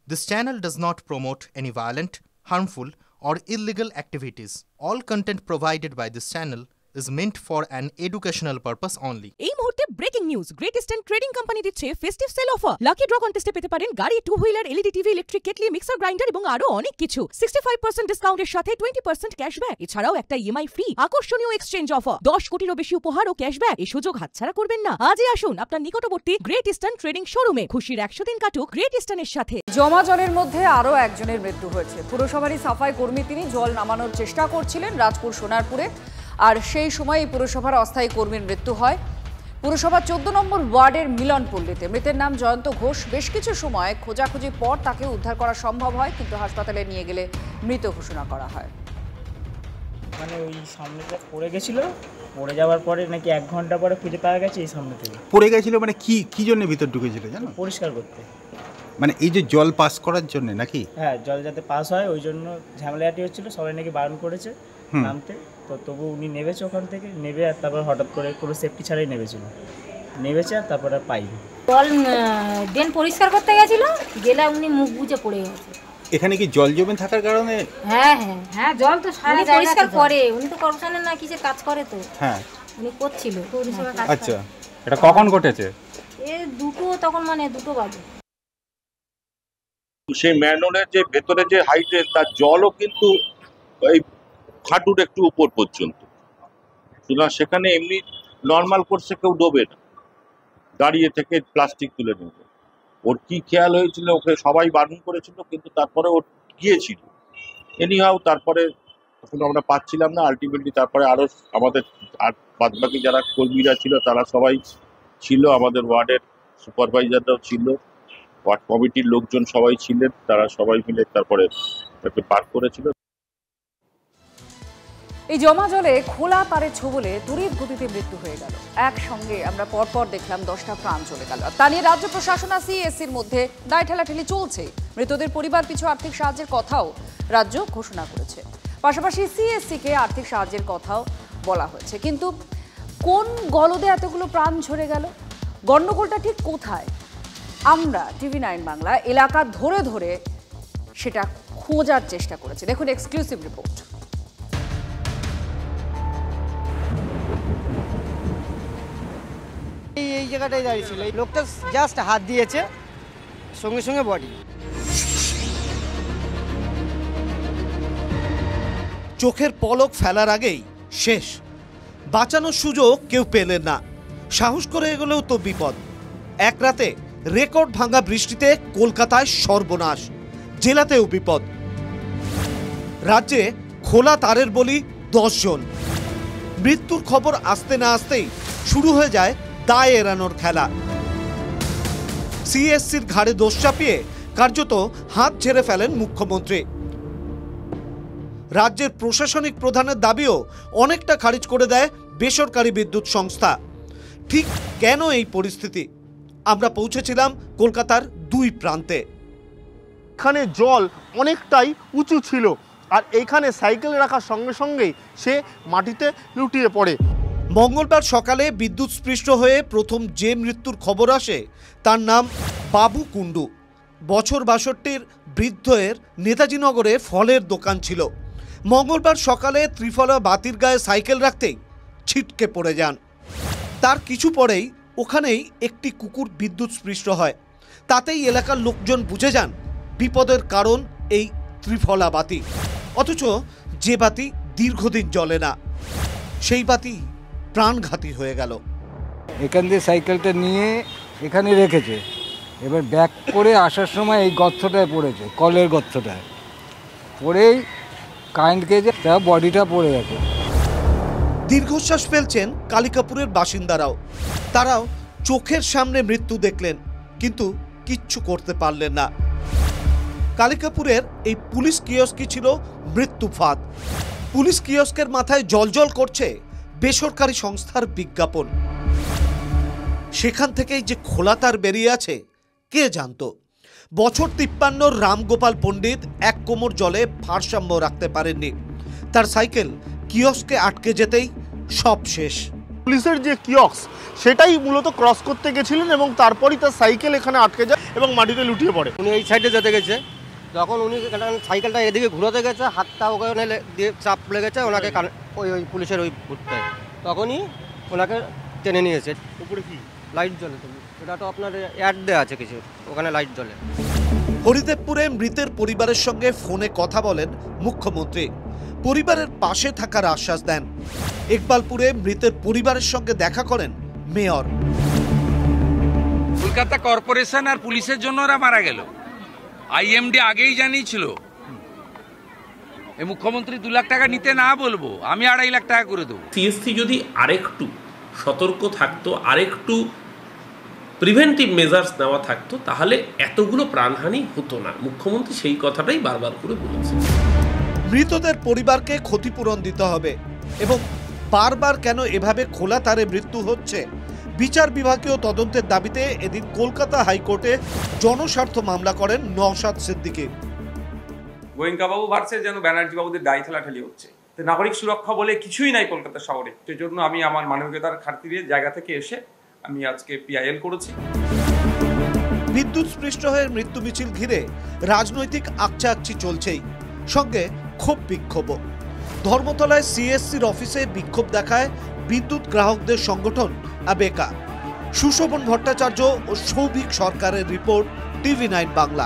This channel does not promote any violent, harmful, or illegal activities. All content provided by this channel is meant for an educational purpose only. এই মুহূর্তে breaking news, Great Eastern Trading Company দিচ্ছে festive sale offer. Lucky draw কন্টেস্টে পেতে পারেন গাড়ি, two wheeler, LED TV, electric kettle, mixer grinder এবং আরো অনেক কিছু। 65% ডিসকাউন্টের সাথে 20% ক্যাশব্যাক। এছাড়াও একটা ইএমআই ফ্রি, আকর্ষণীয় এক্সচেঞ্জ অফার, 10 কোটিরও বেশি উপহার ও ক্যাশব্যাক। এই সুযোগ হাতছাড়া করবেন না। আজই আসুন আপনার নিকটবর্তী গ্রেট ইস্টার্ন ট্রেডিং শোরুমে। খুশির 100 দিন কাটুক গ্রেট ইস্টার্নের সাথে। জমা জলের মধ্যে আরো একজনের মৃত্যু হয়েছে। পুরসভারই সাফাই কর্মী, তিনি জল নামানোর চেষ্টা করছিলেন রাজপুর সোনারপুরে, আর সেই সময় এই পুরসভার অস্থায়ী কর্মীর মৃত্যু হয় পুরসভার 14 নম্বর ওয়ার্ডের মিলনপল্লীতে। মৃতের নাম জয়ন্ত ঘোষ। বেশ কিছু সময় খোঁজাখুঁজির পর তাকে উদ্ধার করা সম্ভব হয়, কিন্তু হাসপাতালে নিয়ে গেলে মৃত ঘোষণা করা হয়। মানে ওই সামনেটা পড়ে গেছিল, পড়ে যাওয়ার পরে নাকি 1 ঘন্টা পরে খুঁজে পাওয়া গেছে এই সামনে থেকে। পড়ে গেছিল মানে কি জন্য ভিতর ঢুকেছিল জানো? পরিষ্কার করতে, মানে এই যে জল পাস করার জন্য নাকি? হ্যাঁ, জল যাতে পাস হয় ওই জন্য ঝামেলাটি হচ্ছিল। সবাই নাকি বারণ করেছে নামতে, তো তবু উনি নেমেছে ওখান থেকে, নেবে আর তারপর হঠাৎ করে কোনো সেফটি ছাড়াই নেমেছে আর তারপর আর পাইনি। জল ড্রেন পরিষ্কার করতে গেছিল, গেলে উনি মুখ বুজে পড়ে গেছে। এখানে কি জল জমে থাকার কারণে? হ্যাঁ জল তো সারা জায়গা পরিষ্কার করে। উনি তো কর্পোরেশনের না কিসের কাজ করে, তো হ্যাঁ উনি করছিল পরিষেবা কাজ। আচ্ছা, এটা কখন ঘটেছে? তখন মানে 2 বাজে। সেই ম্যানহোলের যে ভেতরে যে হাইড্রেন, তার জলও কিন্তু এই হাঁটুর একটু উপর পর্যন্ত। সুতরাং সেখানে এমনি নর্মাল কোর্সে কেউ ডোবে না, দাঁড়িয়ে থেকে প্লাস্টিক তুলে নেবে। ওর কি খেয়াল হয়েছিল, ওকে সবাই বারণ করেছিল, কিন্তু তারপরে ওর গিয়েছিল এনিহাও। তারপরে তখন আমরা পাচ্ছিলাম না, আলটিমেটলি তারপরে আরও আমাদের আর বাদবাকি যারা কর্মীরা ছিল তারা সবাই ছিল, আমাদের ওয়ার্ডের সুপারভাইজাররাও ছিল, ওয়ার্ড কমিটির লোকজন সবাই ছিলেন, তারা সবাই মিলে তারপরে তাকে পার করেছিল। এই জমা জলে খোলা তারে ছোবলে তড়িৎ গতিতে মৃত্যু হয়ে গেল। একসঙ্গে আমরা পরপর দেখলাম 10টা প্রাণ চলে গেল। তা নিয়ে রাজ্য প্রশাসন আর সিএসসির মধ্যে দায় ঠেলাঠেলি চলছে। মৃতদের পরিবার পিছু আর্থিক সাহায্যের কথাও রাজ্য ঘোষণা করেছে, পাশাপাশি সিএসসিকে আর্থিক সাহায্যের কথাও বলা হয়েছে। কিন্তু কোন গলদে এতগুলো প্রাণ ঝরে গেল, গণ্ডগোলটা ঠিক কোথায়? আমরা TV9 বাংলা এলাকা ধরে ধরে সেটা খোঁজার চেষ্টা করেছি। দেখুন এক্সক্লুসিভ রিপোর্ট। এই জায়গাটায় দাঁড়িয়ে ছিল, এই লোকটা জাস্ট হাত দিয়েছে, সঙ্গে সঙ্গে বডি। চোখের পলক ফেলার আগেই শেষ। বাঁচানোর সুযোগ কেউ পেলেন না, সাহস করে এগোলেও তো বিপদ। এক রাতে রেকর্ড ভাঙা বৃষ্টিতে কলকাতায় সর্বনাশ, জেলাতেও বিপদ। রাজ্যে খোলা তারের বলি 10 জন। মৃত্যুর খবর আসতে না আসতেই শুরু হয়ে যায় দায় এড়ানোর খেলা। সিএসসির ঘাড়ে দোষ চাপিয়ে কার্যত হাত ঝেড়ে ফেলেন মুখ্যমন্ত্রী। রাজ্যের প্রশাসনিক প্রধানের দাবিও অনেকটা খারিজ করে দেয় বেসরকারি বিদ্যুৎ সংস্থা। ঠিক কেন এই পরিস্থিতি? আমরা পৌঁছেছিলাম কলকাতার 2 প্রান্তে। এখানে জল অনেকটাই উঁচু ছিল, আর এইখানে সাইকেল রাখার সঙ্গে সঙ্গেই সে মাটিতে লুটিয়ে পড়ে। মঙ্গলবার সকালে বিদ্যুৎস্পৃষ্ট হয়ে প্রথম যে মৃত্যুর খবর আসে তার নাম বাবু কুণ্ডু। বছর 62 বৃদ্ধের নেতাজিনগরে ফলের দোকান ছিল। মঙ্গলবার সকালে ত্রিফলা বাতির গায়ে সাইকেল রাখতেই ছিটকে পড়ে যান। তার কিছু পরেই ওখানেই একটি কুকুর বিদ্যুৎস্পৃষ্ট হয়। তাতেই এলাকার লোকজন বুঝে যান বিপদের কারণ এই ত্রিফলা বাতি। অথচ যে বাতি দীর্ঘদিন জ্বলে না, সেই বাতি প্রাণঘাতী হয়ে গেল। এখান দিয়ে সাইকেলটা নিয়ে এখানে রেখেছে, এবার ব্যাক করে আসার সময় এই গর্তটায় পড়েছে, কলের গর্তটায় পড়েই কারেন্ট গেছে, তা বডিটা পড়ে গেছে। দীর্ঘশ্বাস ফেলছেন কালিকাপুরের বাসিন্দারাও। তারাও চোখের সামনে মৃত্যু দেখলেন, কিন্তু কিচ্ছু করতে পারলেন না। কালিকাপুরের এই পুলিশ কিয়স্কই ছিল মৃত্যু ফাঁদ। পুলিশ কিয়স্কের মাথায় জলজল করছে বেসরকারি সংস্থার বিজ্ঞাপন। সেখান থেকেই যে খোলা তার বেরিয়ে আছে কে জানতো? বছর 53 রামগোপাল পণ্ডিত 1 কোমর জলে ভারসাম্য রাখতে পারেননি। তার সাইকেল কিয়স্কে আটকে যেতেই সব শেষ। পুলিশের যে কিয়ক্স সেটাই মূলত ক্রস করতে গেছিলেন এবং তারপরই তার সাইকেল এখানে আটকে যায় এবং মাটিতে লুটিয়ে পড়ে। উনি এই সাইডে যেতে গেছে, যখন উনি সাইকেলটা এদিকে ঘুরাতে গেছে, হাতটা ওখানে দিয়ে চাপ লেগেছে ওনাকে, ওই পুলিশের ওই ভুটটায়, তখনই ওনাকে টেনে নিয়েছে। উপরে কি লাইট জ্বলে, তো এটা তো আপনার অ্যাড দেওয়া আছে কিছু, ওখানে লাইট জ্বলে। হরিদেবপুরে মৃতের পরিবারের সঙ্গে ফোনে কথা বলেন মুখ্যমন্ত্রী, পরিবারের পাশে থাকার আশ্বাস দেন। ইকবালপুরে মৃতের পরিবারের সঙ্গে দেখা করেন মেয়র। কলকাতা কর্পোরেশন আর পুলিশের জন্য ওরা মারা গেল, আইএমডি আগেই জানিয়েছিল। এই মুখ্যমন্ত্রী 2 লাখ টাকা নিতে না বলবো, আমি 2.5 লাখ টাকা করে দেবো। সিএসসি যদি আরেকটু সতর্ক থাকতো, আরেকটু প্রিভেন্টিভ মেজার্স নেওয়া থাকতো, তাহলে এতগুলো প্রাণহানি হতো না। মুখ্যমন্ত্রী সেই কথাটাই বারবার করে বলেছেন। মৃতদের পরিবারকে ক্ষতিপূরণ দিতে হবে এবং বারবার কেন এভাবে খোলা তারে মৃত্যু হচ্ছে, বিচার বিভাগীয় তদন্তের দাবিতে এদিন কলকাতা হাইকোর্টে জনস্বার্থ মামলা করেন নওশাদ সিদ্দিকী। গোয়েঙ্কাবাবু ভার্সেস যেন ব্যানার্জি বাবুদের দায় ঠেলাঠেলি হচ্ছে। নাগরিক সুরক্ষা বলে কিছুই নাই কলকাতা শহরে। সেজন্য আমি আমার মানবিকতার খাতিরে জায়গা থেকে এসে আমি আজকে পিআইএল করেছি। বিদ্যুৎ স্পৃষ্ট হয়ে মৃত্যু মিছিল ঘিরে রাজনৈতিক আকচাকচি চলছেই, সঙ্গে ক্ষোভ বিক্ষোভ। ধর্মতলায় সিএসসির অফিসে বিক্ষোভ দেখায় বিদ্যুৎ গ্রাহকদের সংগঠন আবেকা। সুশোভন ভট্টাচার্য ও সৌভিক সরকারের রিপোর্ট, TV9 বাংলা।